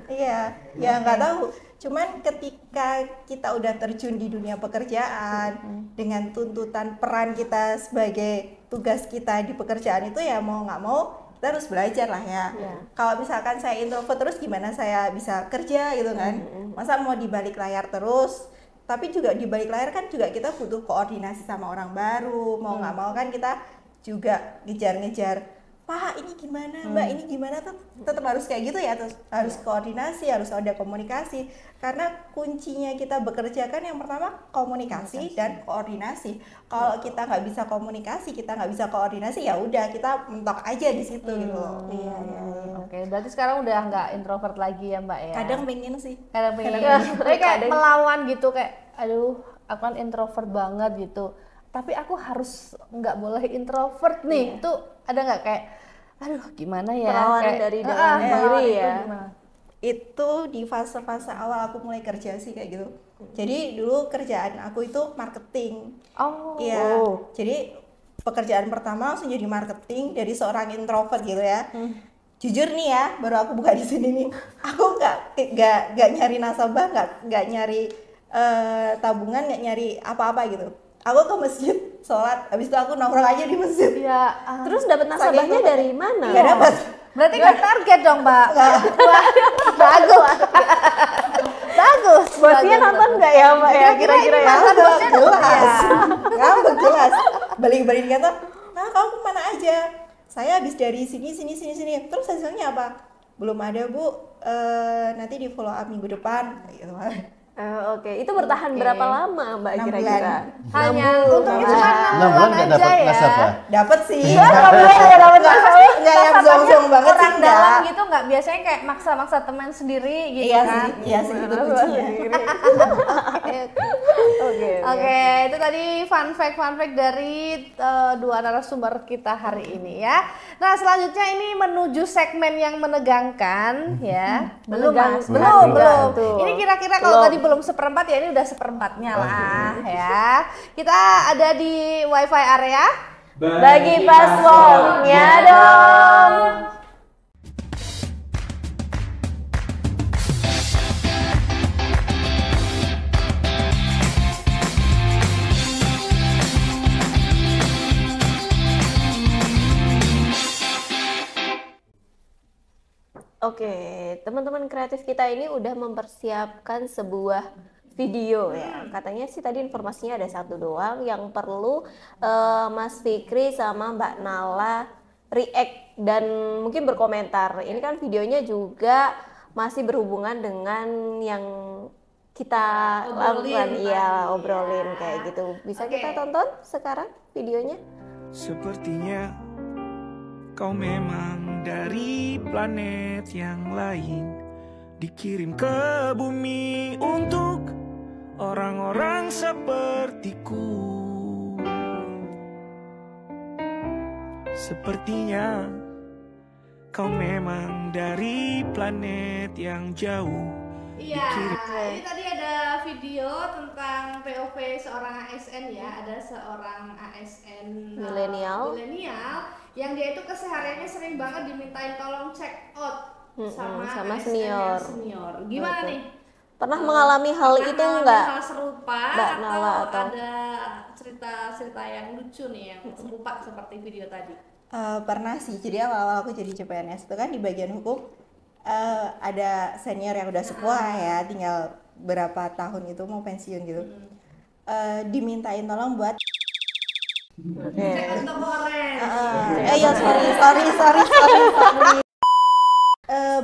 Iya, ya nggak tahu. Cuman ketika kita udah terjun di dunia pekerjaan dengan tuntutan peran kita sebagai tugas kita di pekerjaan itu ya mau nggak mau kita harus belajar lah ya. Kalau misalkan saya introvert terus gimana saya bisa kerja gitu kan? Masa mau di balik layar terus? Tapi juga di balik layar kan juga kita butuh koordinasi sama orang baru. Mau nggak mau kan kita juga ngejar-ngejar. Pak ini gimana, Mbak ini gimana, tetap harus kayak gitu ya, terus harus koordinasi, harus ada komunikasi, karena kuncinya kita bekerja kan yang pertama komunikasi dan koordinasi. Kalau kita nggak bisa komunikasi, kita nggak bisa koordinasi, ya udah kita mentok aja di situ gitu loh. Oke, berarti sekarang udah nggak introvert lagi ya Mbak ya? Kadang pengen sih. Kadang pengen. Tapi kayak melawan gitu, kayak aduh aku kan introvert banget gitu. Tapi aku harus nggak boleh introvert nih. Itu ada nggak kayak aduh gimana ya? Perlawanan Kayak, dari dalam diri melawan itu ya. gimana? Itu di fase-fase awal aku mulai kerja sih kayak gitu. Jadi dulu kerjaan aku itu marketing. Oh. Iya. Jadi pekerjaan pertama langsung jadi marketing dari seorang introvert gitu ya. Jujur nih ya, baru aku buka di sini nih. Aku nggak nyari nasabah, nggak nyari tabungan, nggak nyari apa-apa gitu. Aku ke masjid, sholat, habis itu aku nongkrong aja di masjid. Ya, Terus dapat nasabahnya dari mana? Nggak dapat. berarti nggak target dong Mbak. Wah, bagus. Bagus. Bosnya bagus, nonton bagus. nggak ya Mbak ya kira-kira ya? Mantan bosnya nonton ya? Ngambek jelas. Balik-balik kata, nah kamu kemana aja? Saya habis dari sini. Terus hasilnya apa? Belum ada Bu. Nanti di follow up minggu depan. Gitu. Oke, itu bertahan berapa lama Mbak 6 kira-kira? Hanya untungnya cuma 6 bulan nggak dapat ya. nasabah. Dapat sih. Nggak dapat nasabah. Nggak yang zong-zong banget sih Orang enggak. dalam gitu nggak, biasanya kayak maksa-maksa teman sendiri gitu Iya kan. sih, iya sih itu kuncinya. Oke, itu tadi fun fact dari dua narasumber kita hari ini ya. Nah, selanjutnya ini menuju segmen yang menegangkan ya. Belum Mas, Menegangkan. belum. Tuh. Ini kira-kira kalau tadi belum seperempat ya ini udah seperempatnya lah ya. Kita ada di wifi area. Bagi passwordnya dong. Oke, teman-teman kreatif kita ini udah mempersiapkan sebuah video ya. Katanya sih tadi informasinya ada satu doang yang perlu Mas Fikri sama Mbak Nala react dan mungkin berkomentar. Ini kan videonya juga masih berhubungan dengan yang kita lakukan, iya obrolin kayak gitu. Bisa kita tonton sekarang videonya? Sepertinya kau memang dari planet yang lain, dikirim ke bumi untuk orang-orang sepertiku. Sepertinya kau memang dari planet yang jauh. Iya, ini tadi ada video tentang POV seorang ASN ya, ada seorang ASN Milenial. Yang dia itu kesehariannya sering banget dimintain tolong check out sama sama ASN yang senior. senior. Gimana Betul. nih? Pernah mengalami hal Pernah itu ngalamin enggak? hal serupa Mbak Nala, atau? ada cerita-cerita yang lucu nih yang serupa seperti video tadi? Pernah sih. Jadi awal-awal aku jadi CPNS itu kan di bagian hukum ada senior yang udah sepuh ya, tinggal berapa tahun itu mau pensiun gitu. Dimintain tolong buat ya sorry.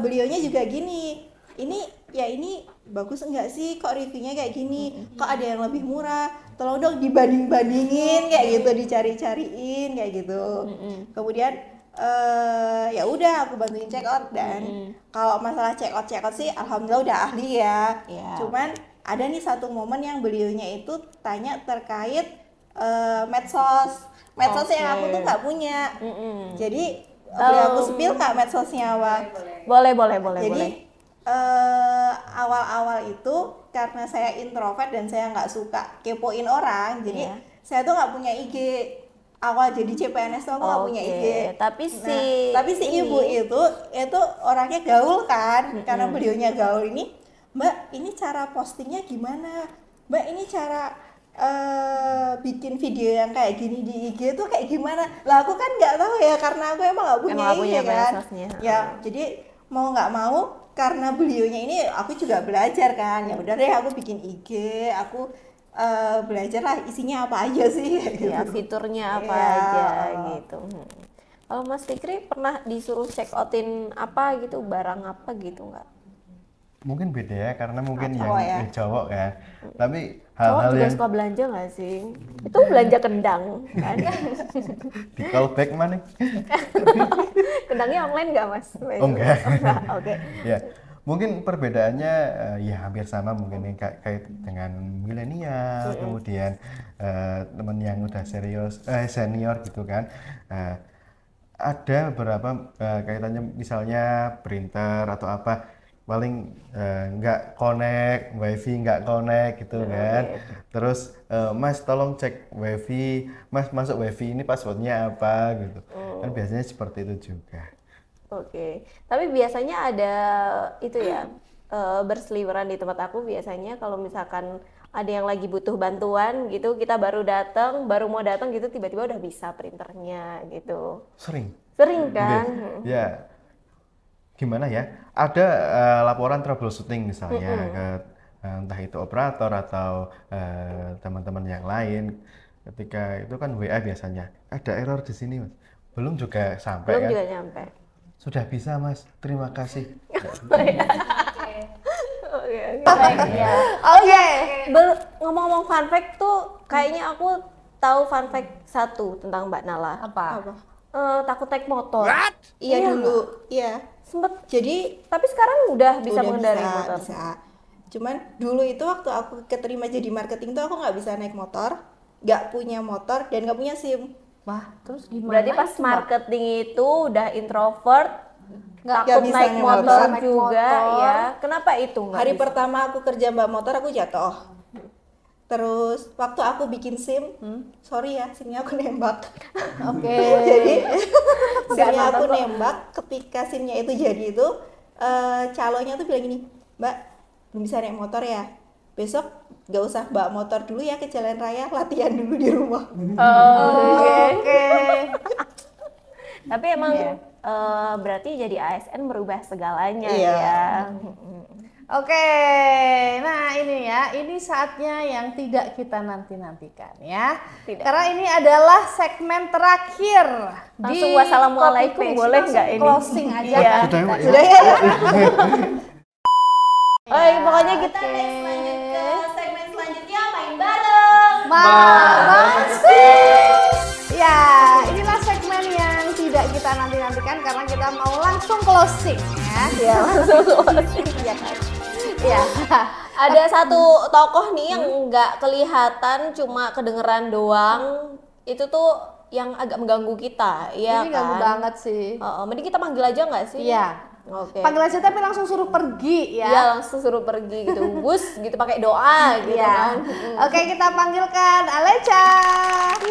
Beliaunya juga gini, ini bagus enggak sih, kok reviewnya kayak gini, kok ada yang lebih murah, tolong dong dibanding-bandingin kayak gitu, dicari-cariin kayak gitu. Kemudian ya udah aku bantuin check out, dan kalau masalah check out sih alhamdulillah udah ahli ya. Cuman ada nih satu momen yang beliaunya itu tanya terkait medsos yang aku tuh nggak punya. Jadi boleh aku spill nggak medsosnya apa? Boleh. Jadi awal-awal itu karena saya introvert dan saya nggak suka kepoin orang, jadi saya tuh nggak punya IG. Awal jadi CPNS tuh aku nggak punya IG. Tapi si ibu itu orangnya gaul kan, karena beliaunya gaul ini, Mbak ini cara postingnya gimana? Mbak ini cara bikin video yang kayak gini di IG tuh kayak gimana? Lah aku kan nggak tahu ya, karena aku emang nggak punya IG kan. Ya jadi mau nggak mau karena beliaunya ini aku juga belajar kan. Ya udah deh aku bikin IG, aku belajar lah isinya apa aja sih gitu. Ya, fiturnya apa aja gitu. Kalau Mas Fikri pernah disuruh check outin apa gitu, barang apa gitu nggak? Mungkin beda ya, karena mungkin cowok yang cowok kan. Tapi Cowok hal-hal juga yang suka belanja nggak sih? Itu belanja kendang kan? di callback mana? Kendangnya online nggak Mas? Oh enggak. Oke. Ya, mungkin perbedaannya ya hampir sama mungkin yang kait dengan milenial, kemudian teman yang udah senior gitu kan. Ada beberapa kaitannya, misalnya printer atau apa, paling nggak connect, wifi nggak connect gitu kan. Terus Mas tolong cek wifi, Mas masuk wifi ini passwordnya apa gitu. Kan biasanya seperti itu juga. Oke. Tapi biasanya ada itu ya, berseliweran di tempat aku biasanya kalau misalkan ada yang lagi butuh bantuan gitu, kita baru mau datang gitu, tiba-tiba udah bisa printernya gitu. Sering Kan? ya, gimana ya, ada laporan troubleshooting misalnya ke entah itu operator atau teman-teman yang lain. Ketika itu kan WA biasanya ada error di sini Mas, belum juga sampai Belum kan, juga nyampe. sudah bisa Mas, terima kasih. Oke. Ngomong-ngomong fun fact tuh, kayaknya aku tahu fun fact satu tentang Mbak Nala. Apa? Takut naik motor. Iya dulu, iya. Sempet. Jadi Tapi sekarang udah bisa udah mengendarai motor. bisa. Cuman dulu itu waktu aku keterima jadi marketing tuh aku nggak bisa naik motor, nggak punya motor dan nggak punya SIM. Wah, terus gimana? Berarti pas itu, Mbak? marketing itu udah introvert, Nggak takut bisa naik naik motor motor. juga Naik ya. Kenapa itu nggak Hari bisa? pertama aku kerja mbak motor aku jatuh. Terus waktu aku bikin SIM, sorry ya, SIM-nya aku nembak. Oke. Jadi SIM-nya aku nembak, ketika SIM-nya itu jadi itu calonnya tuh bilang gini, Mbak belum bisa naik motor ya, besok gak usah bawa motor dulu ya ke jalan raya, latihan dulu di rumah. Oke. Tapi emang berarti jadi ASN merubah segalanya Iya. ya. Oke, nah ini ya, ini saatnya yang tidak kita nanti-nantikan ya. Tidak. Karena ini adalah segmen terakhir. Langsung wassalamualaikum, Copy Paste. boleh Langsung nggak ini? closing aja Iya. kan Sudah, kita. Mbak, ya? Udah ya? Pokoknya kita Oke. next lanjut ke segmen selanjutnya, main bareng. Masih. Ya, inilah segmen yang tidak kita nanti-nantikan karena kita mau langsung closing ya. Ya, langsung closing. Iya kan? Iya. Ada satu tokoh nih yang nggak kelihatan, cuma kedengeran doang. Itu tuh yang agak mengganggu kita, ya Ini kan? ganggu banget sih. Mending kita panggil aja nggak sih? Iya. Oke. Panggil aja tapi langsung suruh pergi ya. Iya, langsung suruh pergi gitu, bus gitu pakai doa gitu Iya. kan. Oke, kita panggilkan Aleca.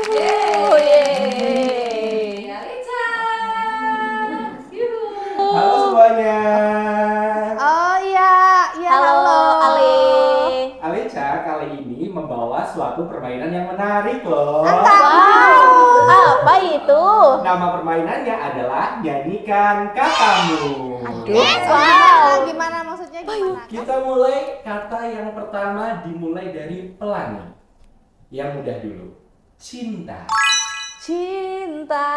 Yeay. Halo semuanya. Oh iya, iya Halo Ale. Aleca kali ini membawa mengelola suatu permainan yang menarik loh. Wow, apa itu? Nama permainannya adalah nyanyikan katamu. Gimana maksudnya gimana? Kita mulai kata yang pertama dimulai dari pelangi. Yang mudah dulu. Cinta. Cinta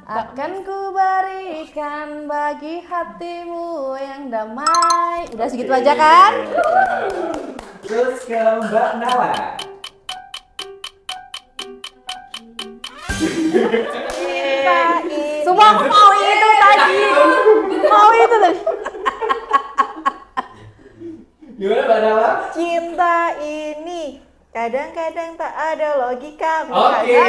akan kuberikan bagi hatimu yang damai. Udah segitu aja kan? Terus ke Mbak Nala. Semua aku mau itu tadi. Mau itu tadi. Gimana Mbak Nala? Cinta ini kadang-kadang tak ada logika. Oke.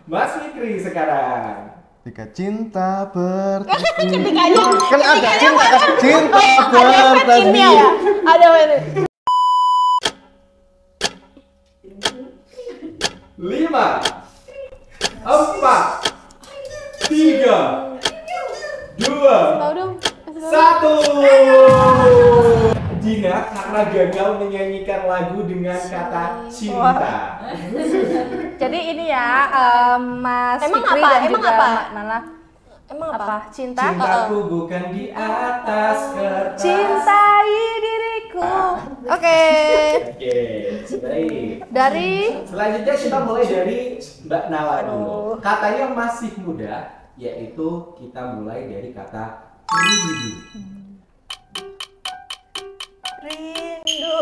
Mas Fikri sekarang. Jika cinta bertemu. Ketikanya Kan ada cinta ada efeknya ya? Ada ini. 5 4 3 2 Tahu dong. 1. Dina karena gagal menyanyikan lagu dengan kata cinta. Jadi ini ya, Mas Emang Fikri apa? dan Emang juga apa? Mbak Nala. Emang Apa? apa? Cinta? Cintaku bukan di atas kertas. Cintai diriku. Oke. Oke, baik. Dari Selanjutnya kita mulai dari Mbak Nala dulu. Katanya masih muda, yaitu kita mulai dari kata rindu. Rindu.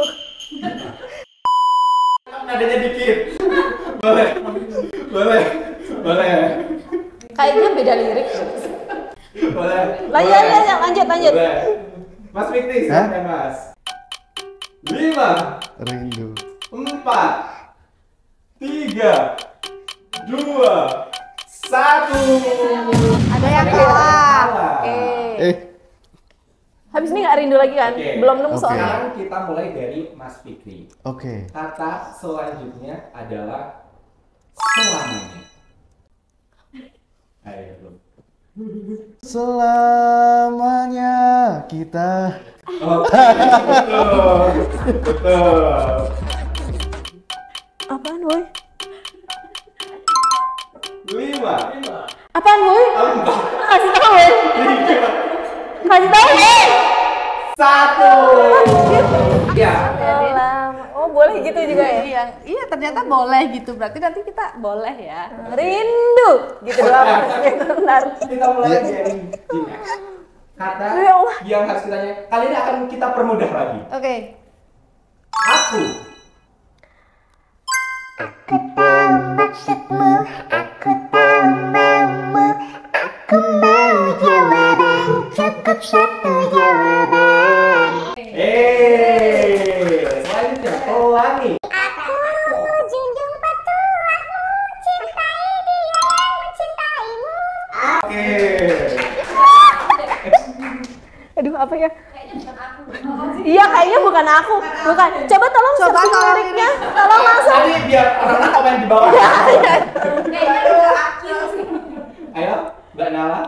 Nadanya dikit. Boleh. Boleh. Boleh. Kayaknya beda lirik. Boleh. Lanjut. Boleh. Mas Fikri, silakan Mas. 5 Rindu. 4 3 2 1. ada yang kalah. Oke. Habis ini nggak rindu lagi kan? Oke. Belum nemu Oke. soalnya. Sekarang kita mulai dari Mas Fikri. Oke. Kata selanjutnya adalah selamanya. Ayo, belum. Selamanya kita. Oke, betul. Apaan, Boy? 5 Apaan, Boy? 4 Kasih tahu, Boy. 3 Kasih tahu, Boy. 1. Ya. Oh, boleh gitu juga ya? Iya, ternyata boleh gitu. Berarti nanti kita boleh ya. Rindu. Gitu doang. Bentar. Kita mulai dari Dina. Kata Ya Allah. yang harus kita nyanyi. Kali ini akan kita permudah lagi. Oke. Aku. Selanjutnya pelangi. Oke. Aduh, apa ya? Iya, kayaknya bukan aku. Bukan. Coba tolong searching liriknya. Tolong langsung. Tadi biar orang-orang komen di bawah. Ayo, Mbak Nala.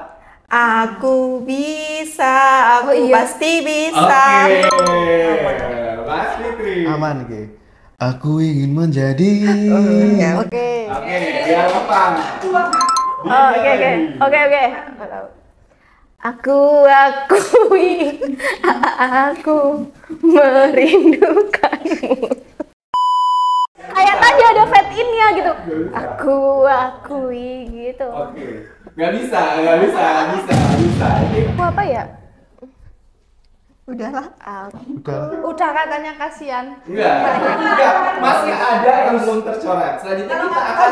Aku bisa, aku pasti bisa. Oke. Mas Fikri. Aman Ki. Aku ingin menjadi. Oke. Oke, biar lapang. Oke. Aku akui, aku merindukanmu. Kayak tadi ada fade in-nya gitu. Aku akui gitu. Oke. Nggak bisa. Ini Aku apa ya? Udahlah. Udah katanya kasihan. enggak. Masih ada yang belum tercoret. Selanjutnya kita akan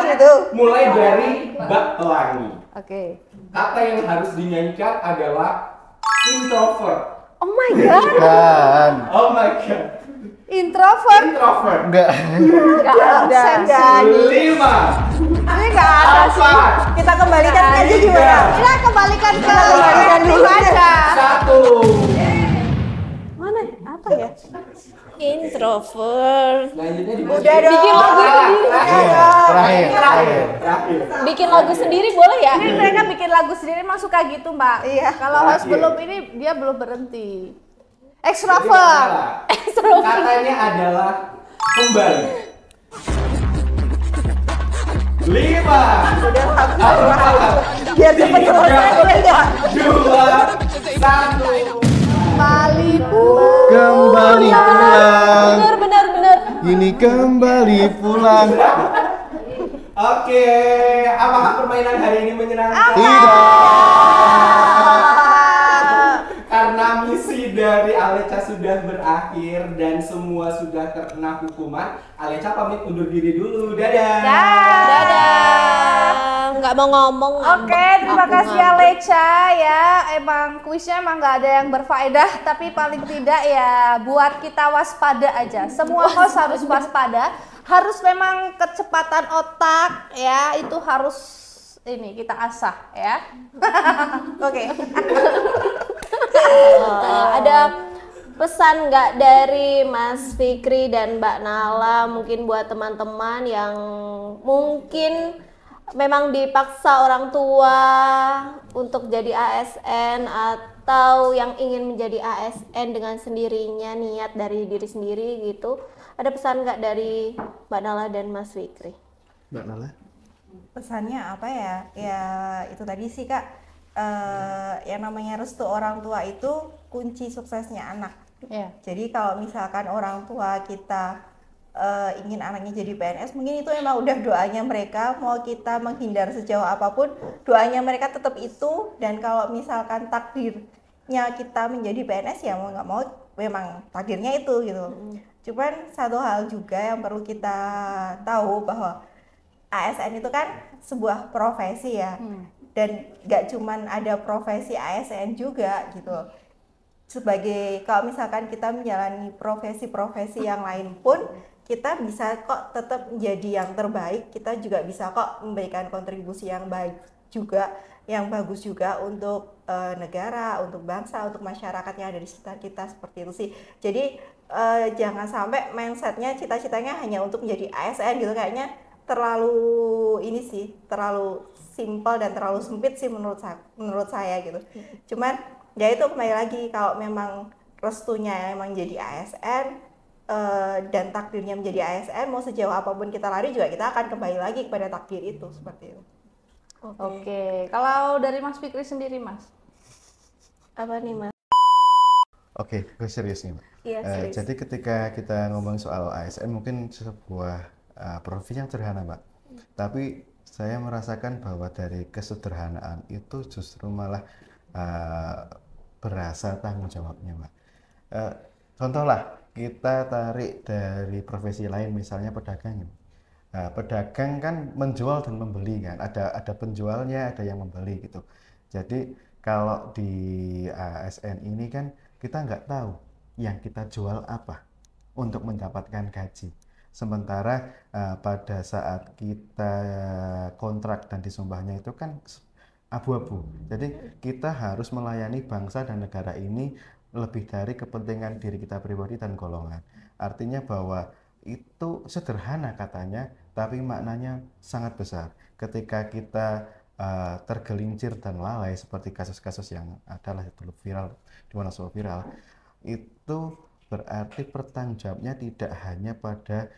mulai dari Mbak Pelangi. Oke. Kata yang harus dinyanyikan adalah introvert. Oh my god. Kan. Oh my god. Introvert. Introvert. Enggak. Gak ada. 5 Ini nggak ada sih. 4 Kita kembalikan aja gimana? Kita kembalikan ke kembalikan dulu aja. 1. Mana? Apa ya? Introvert. Selanjutnya di Udah dong. Bikin lagu sendiri. Terakhir. Bikin lagu sendiri boleh ya? Ini mereka bikin lagu sendiri emang suka gitu, Mbak. Iya. Kalau host Terakhir. belum ini dia belum berhenti. Extrovert. Katanya adalah kembali. 5, Biar cepet selesai boleh nggak? 2, 1. Kembali Kembali pulang. Benar. Ini kembali pulang. Oke, apakah permainan hari ini menyenangkan? Karena misi dari Aleca sudah berakhir dan semua sudah terkena hukuman, Aleca pamit undur diri dulu. Dadah. Dadah. Nggak mau ngomong. Oke, terima kasih Aleca ya. Emang kuisnya emang nggak ada yang berfaedah, tapi paling tidak ya buat kita waspada aja. Semua host harus waspada, harus memang kecepatan otak ya itu harus ini kita asah ya. Oke. Ada pesan nggak dari Mas Fikri dan Mbak Nala mungkin buat teman-teman yang mungkin memang dipaksa orang tua untuk jadi ASN atau yang ingin menjadi ASN dengan sendirinya niat dari diri sendiri gitu. Ada pesan nggak dari Mbak Nala dan Mas Fikri? Mbak Nala? Pesannya apa ya? Ya itu tadi sih Kak, yang namanya restu orang tua itu kunci suksesnya anak. Ya. Jadi kalau misalkan orang tua kita ingin anaknya jadi PNS, mungkin itu emang udah doanya mereka, mau kita menghindar sejauh apapun, doanya mereka tetap itu. Dan kalau misalkan takdirnya kita menjadi PNS ya mau nggak mau memang takdirnya itu gitu. Cuman satu hal juga yang perlu kita tahu bahwa ASN itu kan sebuah profesi ya, dan gak cuman ada profesi ASN juga gitu. Sebagai kalau misalkan kita menjalani profesi-profesi yang lain pun kita bisa kok tetap menjadi yang terbaik, kita juga bisa kok memberikan kontribusi yang baik juga, yang bagus juga untuk negara, untuk bangsa, untuk masyarakat yang ada di sekitar kita, seperti itu sih. Jadi jangan sampai mindsetnya, cita-citanya hanya untuk menjadi ASN gitu, kayaknya terlalu ini sih, terlalu simpel dan terlalu sempit sih menurut saya gitu. Cuman ya itu kembali lagi, kalau memang restunya emang jadi ASN dan takdirnya menjadi ASN, mau sejauh apapun kita lari juga kita akan kembali lagi kepada takdir itu, seperti itu. Oke, kalau dari Mas Fikri sendiri Mas? Apa nih Mas? Oke, gue serius nih Mbak. Iya, serius. Jadi ketika kita ngomong soal ASN mungkin sebuah profesi yang sederhana Mbak, tapi saya merasakan bahwa dari kesederhanaan itu justru malah berasa tanggung jawabnya Mbak. Contohlah kita tarik dari profesi lain, misalnya pedagang. Pedagang kan menjual dan membeli kan, ada penjualnya, ada yang membeli gitu. Jadi kalau di ASN ini kan kita nggak tahu yang kita jual apa untuk mendapatkan gaji. Sementara pada saat kita kontrak dan disumpahnya itu kan abu-abu. Jadi kita harus melayani bangsa dan negara ini lebih dari kepentingan diri kita pribadi dan golongan. Artinya bahwa itu sederhana katanya, tapi maknanya sangat besar. Ketika kita tergelincir dan lalai seperti kasus-kasus yang adalah dulu viral, di mana soal viral, itu berarti pertanggungjawabnya tidak hanya pada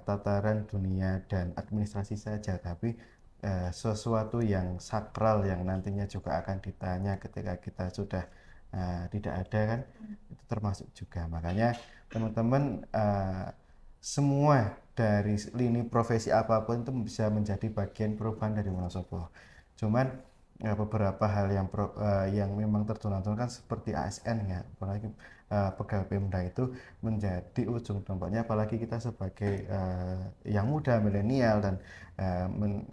tataran dunia dan administrasi saja, tapi sesuatu yang sakral yang nantinya juga akan ditanya ketika kita sudah tidak ada kan, itu termasuk juga. Makanya teman-teman semua dari lini profesi apapun itu bisa menjadi bagian perubahan dari Wonosobo. Cuman beberapa hal yang memang tertunda-tunda kan seperti ASN ya, apalagi pegawai Pemda itu menjadi ujung tombaknya, apalagi kita sebagai yang muda, milenial, dan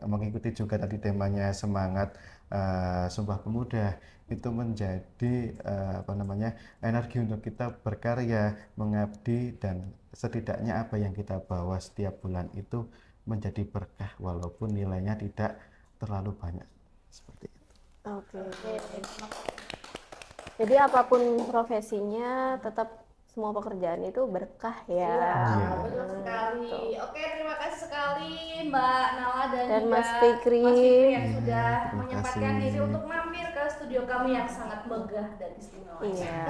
mengikuti juga tadi temanya semangat Sumpah Pemuda, itu menjadi energi untuk kita berkarya, mengabdi, dan setidaknya apa yang kita bawa setiap bulan itu menjadi berkah walaupun nilainya tidak terlalu banyak, seperti itu. Oke. Jadi apapun profesinya tetap semua pekerjaan itu berkah ya. Iya, betul sekali. Oke, terima kasih sekali Mbak Nala dan juga Mas Fikri. yang sudah Terima menyempatkan kasih. diri untuk mampir ke studio studio kami yang sangat megah dan istimewa. Iya.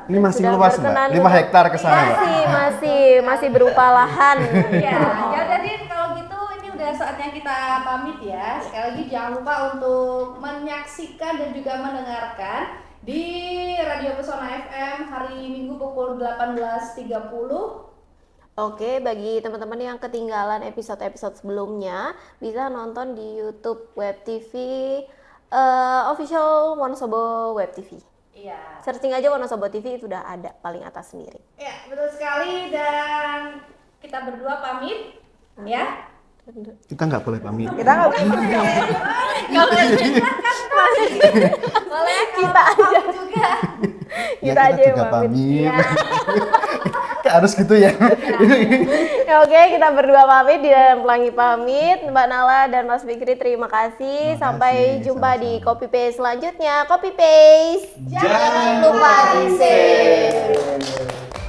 Ini masih Sudah luas, Mbak. berkenan 5 hektar ke sana, Mbak. Masih berupa lahan. Iya, ya jadi kalau gitu ini udah saatnya kita pamit ya. Sekali lagi jangan lupa untuk menyaksikan dan juga mendengarkan di Radio Pesona FM hari Minggu pukul 18.30. Oke, bagi teman-teman yang ketinggalan episode-episode sebelumnya, bisa nonton di YouTube Web TV official Wonosobo Web TV. Iya. Searching aja Wonosobo TV itu udah ada paling atas sendiri. Ya, betul sekali dan kita berdua pamit ya. Kita nggak boleh pamit. Kita nggak Boleh Kita aja. juga. Ya, Kita aja yang juga pamit. pamit. Ya. Kayak harus gitu ya. Ya, oke, kita berdua pamit di dalam Pelangi pamit. Mbak Nala dan Mas Fikri terima kasih. Terima Sampai kasih, jumpa di sama-sama. Copy Paste selanjutnya. Copy Paste. Jangan lupa di save.